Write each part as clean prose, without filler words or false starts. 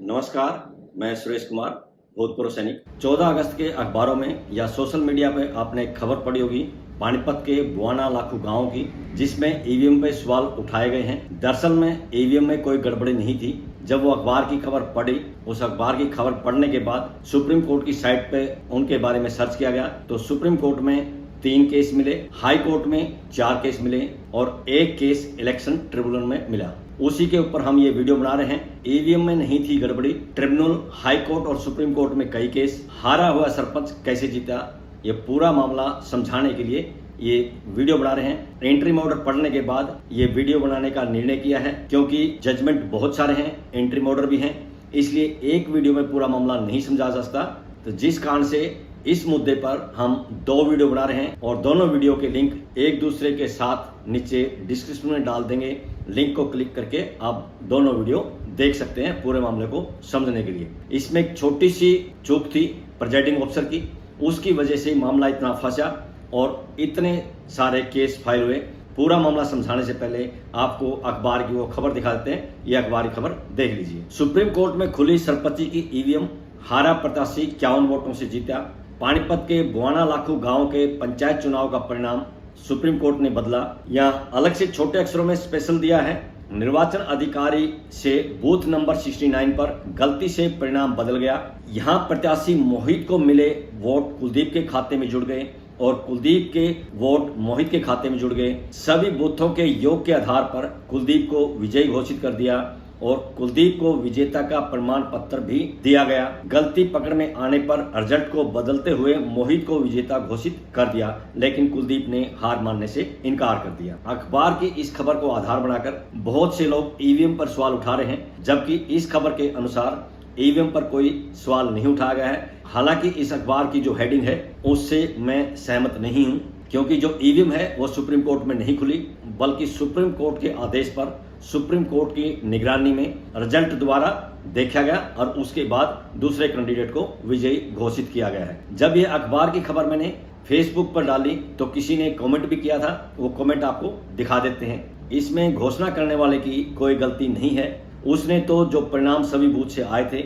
नमस्कार, मैं सुरेश कुमार, भूतपूर्व सैनिक। 14 अगस्त के अखबारों में या सोशल मीडिया पे आपने खबर पढ़ी होगी पानीपत के बुआना लाखू गांव की, जिसमें ईवीएम पे सवाल उठाए गए हैं। दरअसल में ईवीएम में कोई गड़बड़ी नहीं थी। जब वो अखबार की खबर पढ़ी, उस अखबार की खबर पढ़ने के बाद सुप्रीम कोर्ट की साइट पे उनके बारे में सर्च किया गया तो सुप्रीम कोर्ट में 3 केस मिले, हाई कोर्ट में 4 केस मिले और 1 केस इलेक्शन ट्रिब्यूनल में मिला। उसी के ऊपर हम ये वीडियो बना रहे हैं। ईवीएम में नहीं थी गड़बड़ी, ट्रिब्यूनल, हाई कोर्ट और सुप्रीम कोर्ट में कई केस, हारा हुआ सरपंच कैसे जीता, ये पूरा मामला समझाने के लिए ये वीडियो बना रहे हैं। एंट्री ऑर्डर पढ़ने के बाद ये वीडियो बनाने का निर्णय किया है, क्योंकि जजमेंट बहुत सारे हैं, एंट्री ऑर्डर भी हैं, इसलिए एक वीडियो में पूरा मामला नहीं समझा जा सकता। तो जिस कारण से इस मुद्दे पर हम 2 वीडियो बना रहे हैं और दोनों वीडियो के लिंक एक दूसरे के साथ नीचे डिस्क्रिप्शन में डाल देंगे। लिंक को क्लिक करके आप दोनों वीडियो देख सकते हैं पूरे मामले को समझने के लिए। इसमें एक छोटी सी चूक थी प्रेजाइडिंग ऑफिसर की, उसकी वजह से मामला इतना फंसा और इतने सारे केस फाइल हुए। पूरा मामला समझाने से पहले आपको अखबार की वो खबर दिखा देते हैं। ये अखबार की खबर देख लीजिए। सुप्रीम कोर्ट में खुली सरपंची की ईवीएम, हारा प्रत्याशी 51 वोटों से जीता। पानीपत के बुआना लाखू गांव के पंचायत चुनाव का परिणाम सुप्रीम कोर्ट ने बदला। यहाँ अलग से छोटे अक्षरों में स्पेशल दिया है, निर्वाचन अधिकारी से बूथ नंबर 69 पर गलती से परिणाम बदल गया। यहाँ प्रत्याशी मोहित को मिले वोट कुलदीप के खाते में जुड़ गए और कुलदीप के वोट मोहित के खाते में जुड़ गए। सभी बूथों के योग के आधार पर कुलदीप को विजयी घोषित कर दिया और कुलदीप को विजेता का प्रमाण पत्र भी दिया गया। गलती पकड़ में आने पर रिजल्ट को बदलते हुए मोहित को विजेता घोषित कर दिया, लेकिन कुलदीप ने हार मानने से इनकार कर दिया। अखबार की इस खबर को आधार बनाकर बहुत से लोग ईवीएम पर सवाल उठा रहे हैं, जबकि इस खबर के अनुसार ईवीएम पर कोई सवाल नहीं उठाया गया है। हालांकि इस अखबार की जो हेडिंग है उससे मैं सहमत नहीं हूं, क्योंकि जो ईवीएम है वो सुप्रीम कोर्ट में नहीं खुली, बल्कि सुप्रीम कोर्ट के आदेश पर सुप्रीम कोर्ट की निगरानी में रिजल्ट द्वारा देखा गया और उसके बाद दूसरे कैंडिडेट को विजयी घोषित किया गया है। जब ये अखबार की खबर मैंने फेसबुक पर डाली तो किसी ने कमेंट भी किया था, वो कमेंट आपको दिखा देते हैं। इसमें घोषणा करने वाले की कोई गलती नहीं है। उसने तो जो परिणाम सभी बूथ से आए थे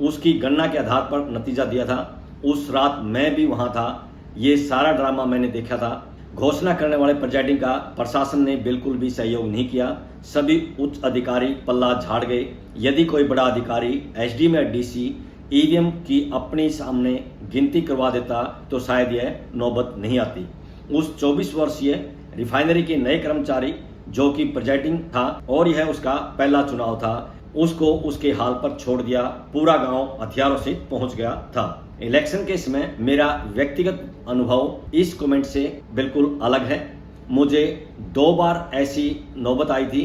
उसकी गणना के आधार पर नतीजा दिया था। उस रात मैं भी वहां था, ये सारा ड्रामा मैंने देखा था। घोषणा करने वाले प्रेजाइडिंग का प्रशासन ने बिल्कुल भी सहयोग नहीं किया। सभी उच्च अधिकारी पल्ला झाड़ गए। यदि कोई बड़ा अधिकारी एसडीएम या डीसी ईवीएम की अपने सामने गिनती करवा देता तो शायद यह नौबत नहीं आती। उस 24 वर्षीय रिफाइनरी के नए कर्मचारी जो कि प्रेजाइडिंग था और यह उसका पहला चुनाव था, उसको उसके हाल पर छोड़ दिया। पूरा गांव हथियारों से पहुंच गया था। इलेक्शन के समय मेरा व्यक्तिगत अनुभव इस कमेंट से बिल्कुल अलग है। मुझे 2 बार ऐसी नौबत आई थी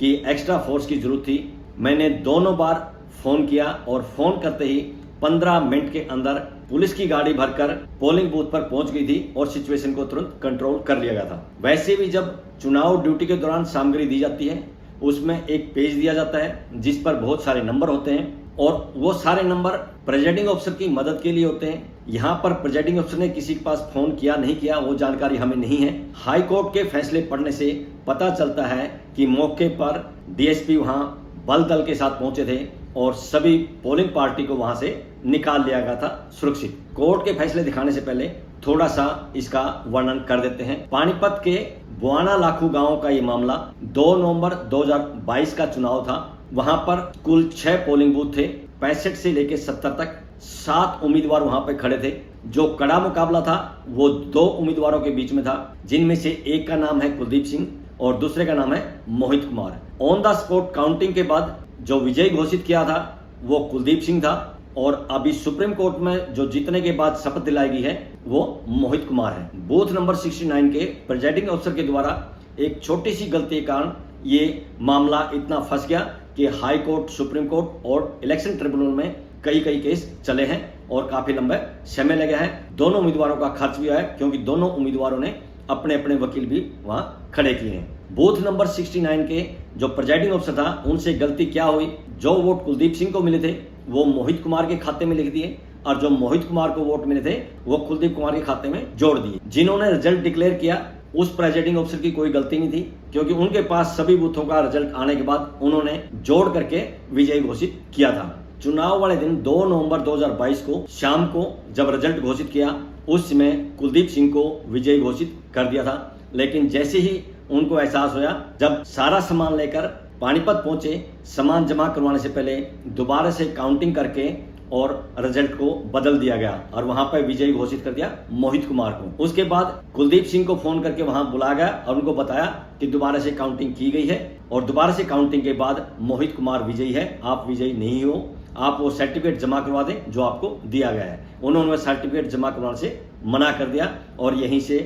कि एक्स्ट्रा फोर्स की जरूरत थी। मैंने दोनों बार फोन किया और फोन करते ही 15 मिनट के अंदर पुलिस की गाड़ी भरकर पोलिंग बूथ पर पहुंच गई थी और सिचुएशन को तुरंत कंट्रोल कर लिया गया था। वैसे भी जब चुनाव ड्यूटी के दौरान सामग्री दी जाती है, उसमें एक पेज दिया जाता है जिस पर बहुत सारे नंबर होते हैं और वो सारे नंबर प्रेजाइडिंग ऑफिसर की मदद के लिए होते हैं। यहाँ पर प्रेजाइडिंग ऑफिसर ने किसी के पास फोन किया नहीं किया वो जानकारी हमें नहीं है। हाई कोर्ट के फैसले पढ़ने से पता चलता है कि मौके पर डीएसपी वहां बल दल के साथ पहुंचे थे और सभी पोलिंग पार्टी को वहां से निकाल लिया गया था सुरक्षित। कोर्ट के फैसले दिखाने से पहले थोड़ा सा इसका वर्णन कर देते हैं। पानीपत के बुआना लाखू गांव का ये मामला 2 नवंबर 2022 का चुनाव था। वहां पर कुल 6 पोलिंग बूथ थे, 65 से लेकर 70 तक। 7 उम्मीदवार वहां पे खड़े थे। जो कड़ा मुकाबला था वो 2 उम्मीदवारों के बीच में था, जिनमें से एक का नाम है कुलदीप सिंह और दूसरे का नाम है Mohit Kumar. On the spot counting के बाद जो विजयी घोषित किया था वो कुलदीप सिंह था और अभी सुप्रीम कोर्ट में जो जीतने के बाद शपथ दिलाई गई है वो मोहित कुमार है। बूथ नंबर 69 के प्रेजाइडिंग ऑफिसर के द्वारा एक छोटी सी गलती के कारण ये मामला इतना फंस गया कि हाई कोर्ट, सुप्रीम कोर्ट और इलेक्शन ट्रिब्यूनल में कई केस चले हैं और काफी लंबे समय लगे हैं। दोनों उम्मीदवारों का खर्च भी आया, क्योंकि दोनों उम्मीदवारों ने अपने अपने वकील भी वहां खड़े किए हैं। बूथ नंबर 69 के जो प्रेजाइडिंग ऑफिसर था उनसे गलती क्या हुई, जो वोट कुलदीप सिंह को मिले थे वो मोहित कुमार के खाते में लिख दिए और जो मोहित कुमार को वोट मिले थे वो कुलदीप कुमार के खाते में जोड़ दिए। जिन्होंने रिजल्ट डिक्लेयर किया उस प्रेजाइडिंग ऑफिसर की कोई गलती नहीं थी, क्योंकि उनके पास सभी बूथों का रिजल्ट आने के बाद उन्होंने जोड़ करके विजयी घोषित किया था। चुनाव वाले दिन 2 नवंबर 2022 को शाम को जब रिजल्ट घोषित किया, उस समय कुलदीप सिंह को विजयी घोषित कर दिया था। लेकिन जैसे ही उनको एहसास हुआ, जब सारा सामान लेकर पानीपत पहुंचे, सामान जमा करवाने से पहले दोबारा से काउंटिंग करके और रिजल्ट को बदल दिया गया और वहां पर विजयी घोषित कर दिया मोहित कुमार को। उसके बाद कुलदीप सिंह को फोन करके वहां बुलाया गया और उनको बताया कि दोबारा से काउंटिंग की गई है और दोबारा से काउंटिंग के बाद मोहित कुमार विजयी है, आप विजयी नहीं हो, आप वो सर्टिफिकेट जमा करवा दें जो आपको दिया गया है। उन्होंने सर्टिफिकेट जमा करवाने से मना कर दिया और यहीं से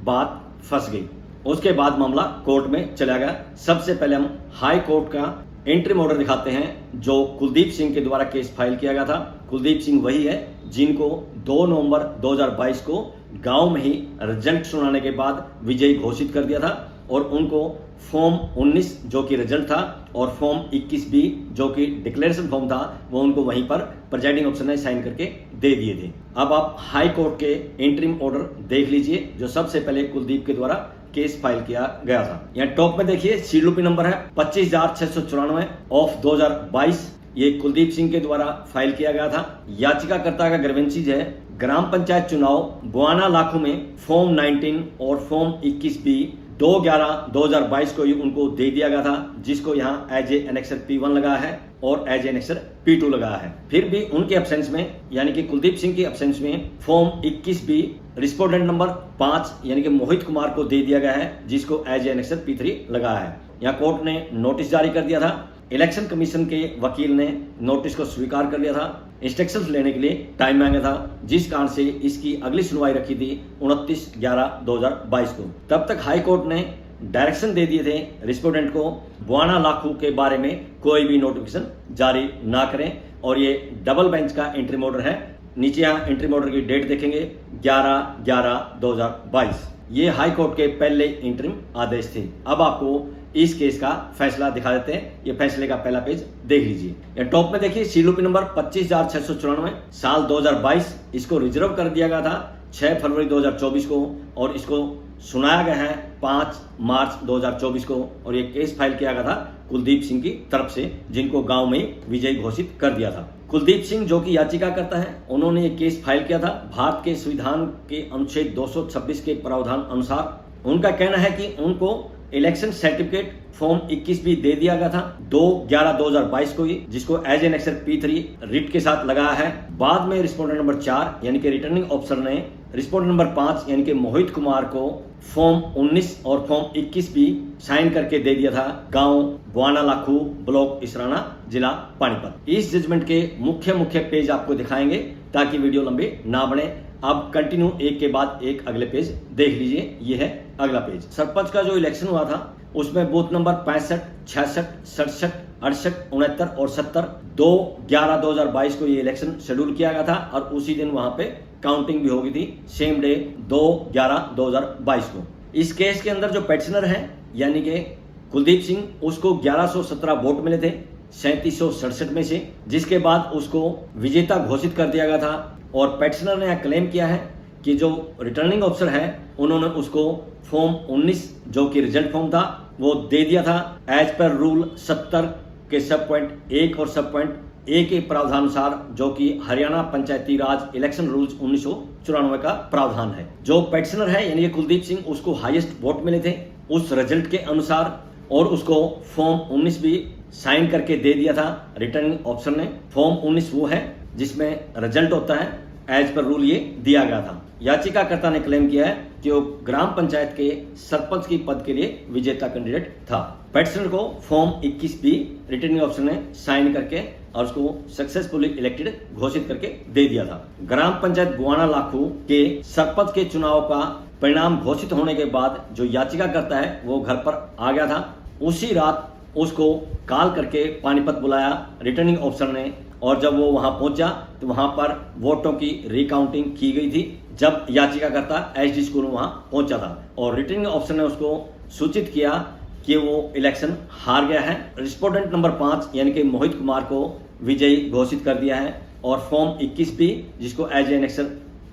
बात फंस गई। उसके बाद मामला कोर्ट में चला गया। सबसे पहले हम हाई कोर्ट का इंट्रीम ऑर्डर दिखाते हैं जो कुलदीप सिंह के द्वारा केस फाइल किया गया था। कुलदीप सिंह वही है जिनको 2 नवंबर 2022 को गांव में ही रिजल्ट सुनाने के बाद विजयी घोषित कर दिया था और उनको फॉर्म 19 जो कि रिजल्ट था और फॉर्म 21B जो कि डिक्लेरेशन फॉर्म था, वो उनको वहीं पर प्रिजाइडिंग ऑफिसर ने साइन करके दे दिए थे। अब आप हाई कोर्ट के इंट्रीम ऑर्डर देख लीजिए जो सबसे पहले कुलदीप के द्वारा केस फाइल किया गया था। यहाँ टॉप में देखिए सीडब्ल्यूपी नंबर है 25,694 ऑफ 2022। ये कुलदीप सिंह के द्वारा फाइल किया गया था। याचिकाकर्ता का ग्रीवेंसीज है ग्राम पंचायत चुनाव बुआना लाखू में फॉर्म 19 और फॉर्म 21B 2/11/2022 को उनको दे दिया गया था, जिसको यहाँ एज ए एनेक्सर P1 लगा है और एज ए एनेक्सर P2 लगा है। फिर भी उनके एब्सेंस में यानी कि कुलदीप सिंह के एब्सेंस में फॉर्म 21B रिस्पोंडेंट नंबर 5 यानी कि मोहित कुमार को दे दिया गया है, जिसको एज ए एनेक्सर P3 लगा है। यहाँ कोर्ट ने नोटिस जारी कर दिया था। इलेक्शन कमीशन के वकील ने नोटिस को स्वीकार कर लिया था। इंस्ट्रक्शंस लेने के लिए टाइम मांगा था, जिस कारण से इसकी अगली सुनवाई रखी थी 29/11/2022 को। तब तक हाई कोर्ट ने डायरेक्शन दे दिए थे रिस्पोंडेंट को बुआना लाखू के बारे में कोई भी नोटिफिकेशन जारी ना करें और ये डबल बेंच का इंट्रीम ऑर्डर है। नीचे यहाँ इंट्रीम ऑर्डर की डेट देखेंगे 11/11/2022। ये हाई कोर्ट के पहले इंट्रीम आदेश थे। अब आपको इस केस का फैसला दिखा देते हैं। ये फैसले का पहला पेज देख लीजिए। ये टॉप में देखिए सीडब्ल्यूपी नंबर 25,694 साल 2022। इसको रिजर्व कर दिया गया था 6 फरवरी 2024 को और इसको सुनाया गया है 5 मार्च 2024 को और ये केस फाइल किया गया था कुलदीप सिंह की तरफ से, जिनको गांव में विजयी घोषित कर दिया था। कुलदीप सिंह जो कि याचिका करता है, उन्होंने ये केस फाइल किया था भारत के संविधान के अनुच्छेद 226 के प्रावधान अनुसार। उनका कहना है कि उनको इलेक्शन सर्टिफिकेट फॉर्म 21B दे दिया गया था 2/11/2022 को, जिसको as an annexure P3 writ के साथ लगाया है। बाद में रिस्पोंडेंट नंबर 4 यानी कि रिटर्निंग ऑफिसर ने रिस्पोंडेंट नंबर 5 यानी कि मोहित कुमार को फॉर्म 19 और फॉर्म 21B साइन करके दे दिया था गांव बुआना लाखू, ब्लॉक इसराना, जिला पानीपत। इस जजमेंट के मुख्य पेज आपको दिखाएंगे ताकि वीडियो लंबी ना बने। अब कंटिन्यू एक के बाद एक अगले पेज देख लीजिए। ये है अगला पेज। सरपंच का जो इलेक्शन हुआ था उसमें बूथ नंबर 65, 66, 67, 68, 69 और 70 2/11/2022 को ये इलेक्शन शेड्यूल किया गया था और उसी दिन वहां पे काउंटिंग भी हो गई थी, सेम डे 2/11/2022 को। इस केस के अंदर जो पेटिशनर है यानी कि कुलदीप सिंह, उसको 1117 वोट मिले थे 3767 में से, जिसके बाद उसको विजेता घोषित कर दिया गया था। और पेटिशनर ने क्लेम किया है कि जो रिटर्निंग ऑफिसर है उन्होंने उसको फॉर्म 19 जो कि रिजल्ट फॉर्म था वो दे दिया था एज पर रूल 70 के सब पॉइंट 1 और सब पॉइंट A के प्रावधान अनुसार, जो कि हरियाणा पंचायती राज इलेक्शन रूल्स 1994 का प्रावधान है। जो पेटिशनर है यानी कि कुलदीप सिंह, उसको हाईएस्ट वोट मिले थे उस रिजल्ट के अनुसार और उसको फॉर्म 19 भी साइन करके दे दिया था रिटर्निंग ऑफिसर ने। फॉर्म 19 वो है जिसमें रिजल्ट होता है, एज पर रूल ये दिया गया था। याचिकाकर्ता ने क्लेम किया है कि वो ग्राम पंचायत के सरपंच की पद के लिए विजेता कैंडिडेट था। पेटिशनर को फॉर्म 21B रिटर्निंग ऑफिसर ने साइन करके और उसको सक्सेसफुली इलेक्टेड घोषित करके दे दिया था। ग्राम पंचायत बुआना लाखू के सरपंच के चुनाव का परिणाम घोषित होने के बाद जो याचिकाकर्ता है वो घर पर आ गया था। उसी रात उसको कॉल करके पानीपत बुलाया रिटर्निंग ऑफिसर ने और जब वो वहां पहुंचा तो वहां पर वोटों की रिकाउंटिंग की गई थी जब याचिकाकर्ता एसडी स्कूल वहां पहुंचा था और रिटर्निंग ऑफिसर ने उसको सूचित किया कि वो इलेक्शन हार गया है। रिस्पोंडेंट नंबर 5 यानी कि मोहित कुमार को विजयी घोषित कर दिया है और फॉर्म 21B जिसको एज एन एनेक्सर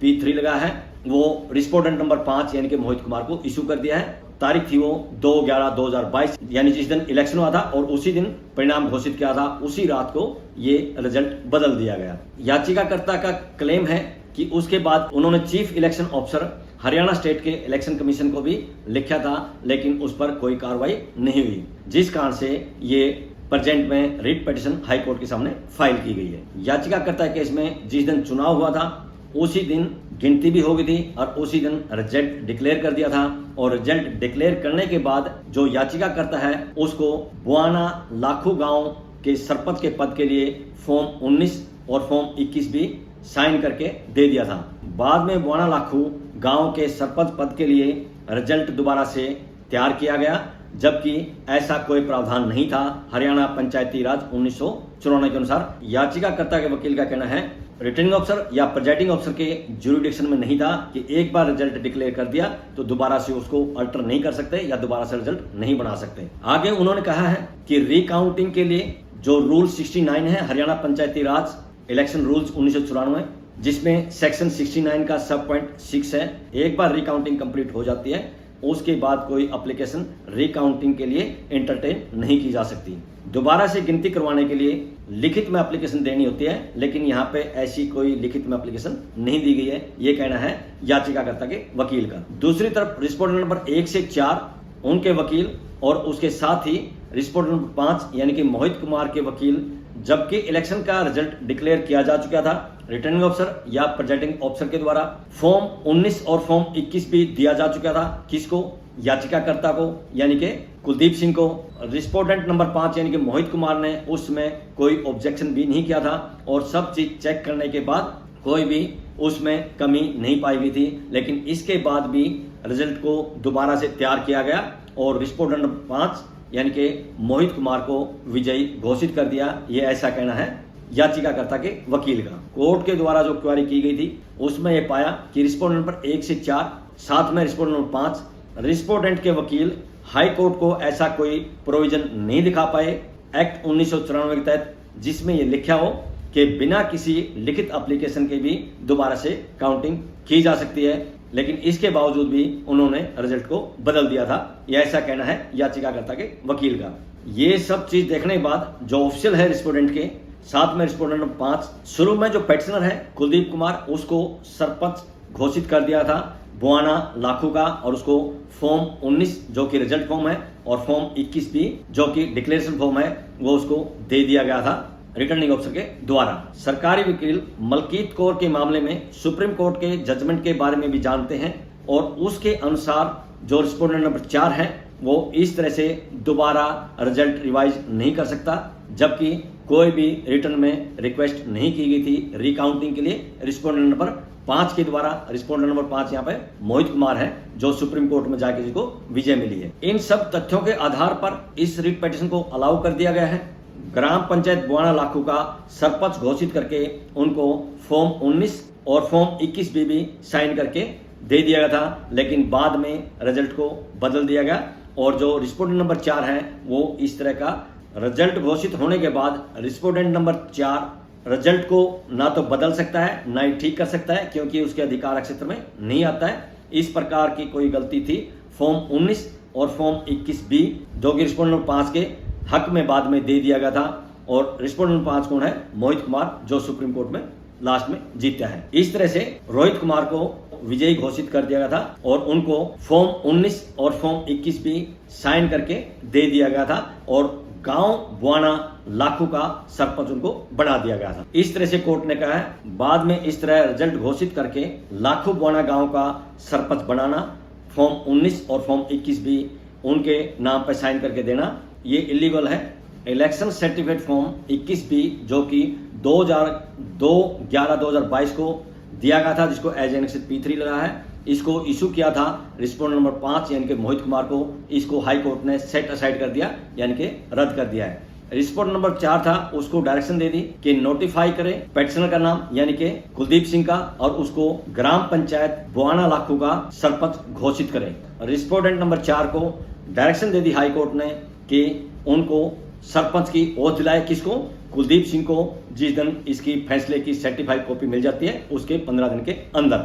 P3 लगा है वो रिस्पोंडेंट नंबर 5 यानी कि मोहित कुमार को इशू कर दिया है तारीख थी वो 2/11/2022 यानी जिस दिन इलेक्शन हुआ था और उसी दिन परिणाम घोषित किया था, उसी रात को ये रिजल्ट बदल दिया गया। याचिकाकर्ता का क्लेम है कि उसके बाद उन्होंने chief election officer Haryana state के इलेक्शन कमीशन को भी लिखा था, लेकिन उस पर कोई कार्रवाई नहीं हुई, जिस कारण से ये प्रेजेंट में रिट पिटीशन हाई कोर्ट के सामने फाइल की गई है। याचिकाकर्ता केस में जिस दिन चुनाव हुआ था उसी दिन गिनती भी हो गई थी और उसी दिन रिजल्ट डिक्लेयर कर दिया था, और रिजल्ट डिक्लेयर करने के बाद जो याचिकाकर्ता है उसको बुआना लाखू गांव के सरपंच के पद के लिए फॉर्म 19 और फॉर्म 21 भी साइन करके दे दिया था। बाद में बुआना लाखू गांव के सरपंच पद के लिए रिजल्ट दोबारा से तैयार किया गया, जबकि ऐसा कोई प्रावधान नहीं था हरियाणा पंचायती राज 1994 के अनुसार। याचिकाकर्ता के वकील का कहना है रिटर्निंग ऑफिसर या प्रेजाइडिंग ऑफिसर के ज्यूरिडिक्शन में नहीं था कि एक बार रिजल्ट डिक्लेयर कर दिया तो दोबारा से उसको अल्टर नहीं कर सकते या दोबारा से रिजल्ट नहीं बना सकते। आगे उन्होंने कहा है कि रिकाउंटिंग के लिए जो रूल 69 है हरियाणा पंचायती राज इलेक्शन रूल्स 1994, जिसमें सेक्शन 69 का सब पॉइंट 6 है, एक बार रिकाउंटिंग कंप्लीट हो जाती है उसके बाद कोई एप्लीकेशन रिकाउंटिंग के लिए एंटरटेन नहीं की जा सकती। दोबारा से गिनती करवाने के लिए लिखित में एप्लीकेशन देनी होती है, लेकिन यहाँ पे ऐसी कोई लिखित में एप्लीकेशन नहीं दी गई है, ये कहना है याचिकाकर्ता के वकील का। दूसरी तरफ रिस्पोंडेंट नंबर 1 से 4 उनके वकील और उसके साथ ही रिस्पोंडेंट नंबर 5 यानी कि मोहित कुमार के वकील, जबकि इलेक्शन का रिजल्ट डिक्लेयर किया जा चुका था रिटर्निंग ऑफिसर या प्रेजाइडिंग ऑफिसर के द्वारा, फॉर्म 19 और फॉर्म 21 भी दिया जा चुका था। किसको? याचिकाकर्ता को यानी कि कुलदीप सिंह को। रिस्पोंडेंट नंबर 5 यानी कि मोहित कुमार ने उसमें कोई ऑब्जेक्शन भी नहीं किया था और सब चीज चेक करने के बाद कोई भी उसमें कमी नहीं पाई गई थी, लेकिन इसके बाद भी रिजल्ट को दोबारा से तैयार किया गया और रिस्पोंडेंट नंबर 5 यानी कि मोहित कुमार को विजयी घोषित कर दिया। ये ऐसा कहना है याचिकाकर्ता के वकील का। कोर्ट के द्वारा जो क्वेरी की गई थी उसमें यह पाया कि रिस्पोंडेंट नंबर 1 से 4 साथ में रिस्पोंडेंट नंबर 5 रिस्पोंडेंट के वकील हाई कोर्ट को ऐसा कोई प्रोविजन नहीं दिखा पाए एक्ट 1994 के तहत जिसमें यह लिखा हो कि बिना किसी लिखित एप्लीकेशन के भी दोबारा से काउंटिंग की जा सकती है, लेकिन इसके बावजूद भी उन्होंने रिजल्ट को बदल दिया था। यह ऐसा कहना है याचिकाकर्ता के वकील का। ये सब चीज देखने के बाद जो ऑफिशियल है रिस्पोंडेंट के साथ में रिस्पोंडेंट नंबर 5, शुरू में जो पेटिशनर है कुलदीप कुमार उसको सरपंच घोषित कर दिया था बुआना लाखू का, और उसको फॉर्म 19 जो कि रिजल्ट फॉर्म है और फॉर्म 21 भी जो कि डिक्लेरेशन फॉर्म है वो उसको दे दिया गया था रिटर्निंग ऑफिसर के द्वारा। सरकारी वकील मलकीत कौर के मामले में सुप्रीम कोर्ट के जजमेंट के बारे में भी जानते हैं और उसके अनुसार जो रिस्पोंडेंट नंबर 4 है वो इस तरह से दोबारा रिजल्ट रिवाइज नहीं कर सकता, जबकि कोई भी रिटर्न में रिक्वेस्ट नहीं की गई थी रिकाउंटिंग के लिए रिस्पोंडेंट नंबर 5 के द्वारा। रिस्पोंडेंट नंबर 5 यहाँ पे मोहित कुमार है जो सुप्रीम कोर्ट में जाके जिसको विजय मिली है। इन सब तथ्यों के आधार पर इस रिट पिटीशन को अलाउ कर दिया गया है। ग्राम पंचायत बुआना लाखू का सरपंच घोषित करके उनको फॉर्म 19 और फॉर्म 21 भी साइन करके दे दिया गया था, लेकिन बाद में रिजल्ट को बदल दिया गया और जो रिस्पोंडेंट नंबर 4 है वो इस तरह का रिजल्ट घोषित होने के बाद रिस्पोंडेंट नंबर 4 रिजल्ट को ना तो बदल सकता है ना ही ठीक कर सकता है, क्योंकि उसके अधिकार क्षेत्र में नहीं आता है। इस प्रकार की कोई गलती थी फॉर्म 19 और फॉर्म 21 भी जो कि रिस्पोंडेंट नंबर 5 के हक में बाद में दे दिया गया था, और रिस्पोंडेंट नंबर 5 कौन है? मोहित कुमार, जो सुप्रीम कोर्ट में लास्ट में जीता है। इस तरह से रोहित कुमार को विजयी घोषित कर दिया गया था और उनको फॉर्म 19 और फॉर्म 21 भी साइन करके दे दिया गया था और गांव बुआना लाखू का सरपंच उनको बना दिया गया था। इस तरह से कोर्ट ने कहा है बाद में इस तरह रिजल्ट घोषित करके लाखू बुआना गांव का सरपंच बनाना, फॉर्म 19 और फॉर्म 21 भी उनके नाम पर साइन करके देना, ये इलीगल है। इलेक्शन सर्टिफिकेट फॉर्म 21 भी जो कि 2/11/2022 को दिया गया था, जिसको एज एनेक्स P3 लगा है, इसको इशू किया था रिस्पोंडेंट नंबर 5 यानी कि मोहित कुमार को, इसको हाई कोर्ट ने सेट असाइड कर दिया यानी कि रद्द कर दिया है। रिस्पोंडेंट नंबर 4 था, उसको डायरेक्शन दे दी कि नोटिफाई करे पेटिशनर का नाम यानी कि कुलदीप सिंह का और उसको ग्राम पंचायत बुआना लाखू का सरपंच घोषित करे। रिस्पोंडेंट नंबर 4 को डायरेक्शन दे दी हाई कोर्ट ने कि उनको सरपंच की ओथ दिलाए। किसको? कुलदीप सिंह को, जिस दिन इसकी फैसले की सर्टिफाइड कॉपी मिल जाती है उसके 15 दिन के अंदर।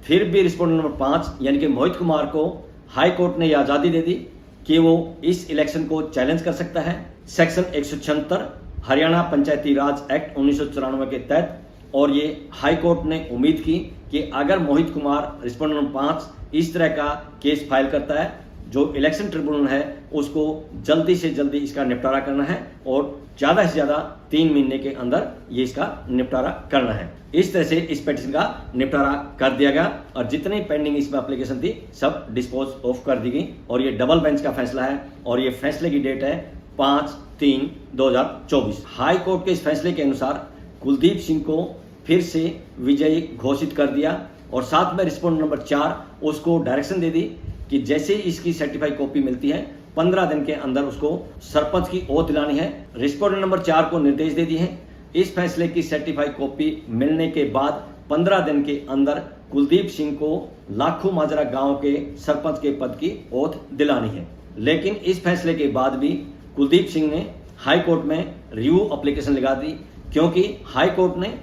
फिर भी रिस्पोंडेंट नंबर 5 यानी कि मोहित कुमार को हाई कोर्ट ने यह आज़ादी दे दी कि वो इस इलेक्शन को चैलेंज कर सकता है सेक्शन 176 हरियाणा पंचायती राज एक्ट 1994 के तहत। और ये हाई कोर्ट ने उम्मीद की कि अगर मोहित कुमार रिस्पोंडेंट नंबर 5 इस तरह का केस फाइल करता है, जो इलेक्शन ट्रिब्यूनल है उसको जल्दी से जल्दी इसका निपटारा करना है और ज़्यादा से ज़्यादा 3 महीने के अंदर ये इसका निपटारा करना है। इस तरह से इस पिटीशन का निपटारा कर दिया गया और जितनी पेंडिंग इसमें एप्लीकेशन थी सब डिस्पोज ऑफ कर दी गई। और ये डबल बेंच का फैसला है और ये फैसले की डेट है 5/3/2024। हाई कोर्ट के इस फैसले के अनुसार कुलदीप सिंह को फिर से विजयी घोषित कर दिया और साथ में रिस्पोंडेंट नंबर 4 उसको डायरेक्शन दे दी कि जैसे इसकी सर्टिफाइड कॉपी मिलती है 15 दिन के अंदर उसको सरपंच की ओथ दिलानी है। रिस्पोंडेंट नंबर 4 को निर्देश दे दिए हैं इस फैसले की सर्टिफाइड कॉपी मिलने के बाद 15 दिन के अंदर कुलदीप सिंह को लाखू माजरा गांव के सरपंच के पद की ओथ दिलानी है। लेकिन इस फैसले के बाद भी कुलदीप सिंह ने हाई कोर्ट में रिव्यू एप्लीकेशन लगा दी, क्योंकि हाई कोर्ट ने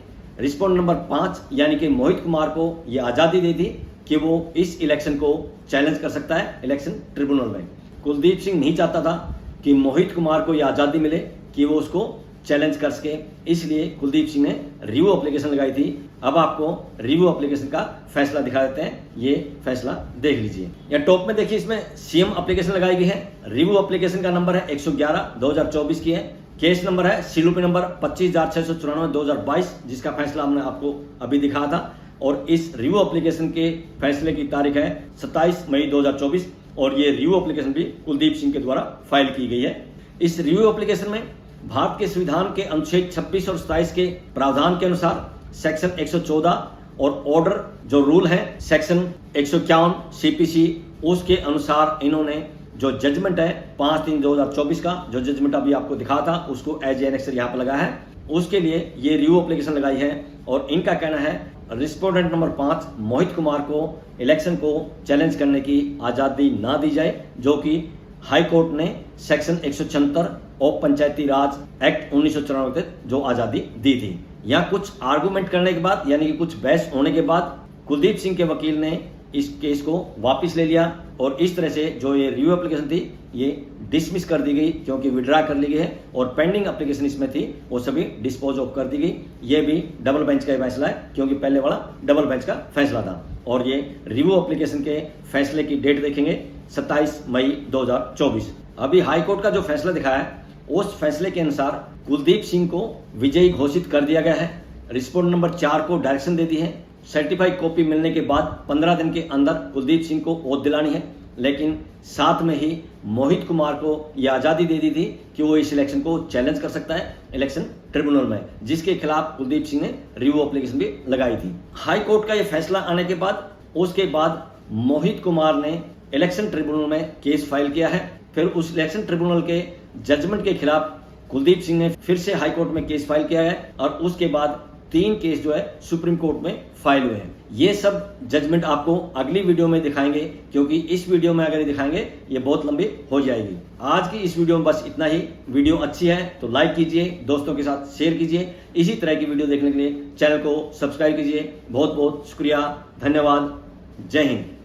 रिस्पोंडेंट नंबर 5 यानी कि मोहित कुमार को यह आज़ादी दे दी कि वो इस इलेक्शन को चैलेंज कर सकता है इलेक्शन ट्रिब्यूनल में। कुलदीप सिंह नहीं चाहता था कि मोहित कुमार को यह आज़ादी मिले कि वो उसको चैलेंज कर सके, इसलिए कुलदीप सिंह ने रिव्यू एप्लीकेशन लगाई थी। अब आपको रिव्यू एप्लीकेशन का फैसला दिखा देते हैं, ये फैसला देख लीजिए। या टॉप में देखिए इसमें सीएम एप्लीकेशन लगाई गई है। रिव्यू एप्लीकेशन का नंबर है 111/2024 की है। केस नंबर है सीलूपी नंबर 25,694/2022 जिसका फैसला हमने आपको अभी दिखाया था। और इस रिव्यू एप्लीकेशन के फैसले की तारीख है 27 मई 2024 और ये रिव्यू एप्लीकेशन भी कुलदीप सिंह के द्वारा फाइल की गई है। इस रिव्यू एप्लीकेशन में भारत के संविधान के अनुच्छेद 26 और 27 के प्रावधान के अनुसार सेक्शन 114 और ऑर्डर जो रूल है सेक्शन 151 सीपीसी उसके अनुसार इन्होंने जो जजमेंट है 5/3/2024 का जो जजमेंट अभी आपको दिखा था उसको एज एनेक्सर यहाँ पर लगा है, उसके लिए ये रिव्यू एप्लीकेशन लगाई है। और इनका कहना है रिस्पोंडेंट नंबर 5 मोहित कुमार को इलेक्शन को चैलेंज करने की आज़ादी ना दी जाए, जो कि हाई कोर्ट ने सेक्शन 176 और पंचायती राज एक्ट 1994 के जो आज़ादी दी थी। यहाँ कुछ आर्गूमेंट करने के बाद यानी कि कुछ बहस होने के बाद कुलदीप सिंह के वकील ने इस केस को वापस ले लिया और इस तरह से जो ये रिव्यू एप्लीकेशन थी ये डिसमिस कर दी गई, क्योंकि विड्रा कर ली गई है और पेंडिंग एप्लीकेशन इसमें थी वो सभी डिस्पोज ऑफ कर दी गई। ये भी डबल बेंच का फैसला है, क्योंकि पहले वाला डबल बेंच का फैसला था। और ये रिव्यू एप्लीकेशन के फैसले की डेट देखेंगे 27 मई 2024। अभी हाई कोर्ट का जो फैसला दिखाया है उस फैसले के अनुसार कुलदीप सिंह को विजयी घोषित कर दिया गया है। रिस्पोंडेंट नंबर 4 को डायरेक्शन दे दी है सर्टिफाइड कॉपी मिलने के बाद 15 दिन के अंदर कुलदीप सिंह को ओथ दिलानी है। लेकिन साथ में ही मोहित कुमार को यह आज़ादी दे दी थी कि वो इस इलेक्शन को चैलेंज कर सकता है इलेक्शन ट्रिब्यूनल में, जिसके खिलाफ कुलदीप सिंह ने रिव्यू एप्लीकेशन भी लगाई थी। हाई कोर्ट का यह फैसला आने के बाद उसके बाद मोहित कुमार ने इलेक्शन ट्रिब्यूनल में केस फाइल किया है। फिर उस इलेक्शन ट्रिब्यूनल के जजमेंट के खिलाफ कुलदीप सिंह ने फिर से हाई कोर्ट में केस फाइल किया है और उसके बाद 3 केस जो है सुप्रीम कोर्ट में फाइल हुए हैं। ये सब जजमेंट आपको अगली वीडियो में दिखाएंगे, क्योंकि इस वीडियो में अगर दिखाएंगे ये बहुत लंबी हो जाएगी। आज की इस वीडियो में बस इतना ही। वीडियो अच्छी है तो लाइक कीजिए, दोस्तों के साथ शेयर कीजिए। इसी तरह की वीडियो देखने के लिए चैनल को सब्सक्राइब कीजिए। बहुत बहुत शुक्रिया, धन्यवाद, जय हिंद।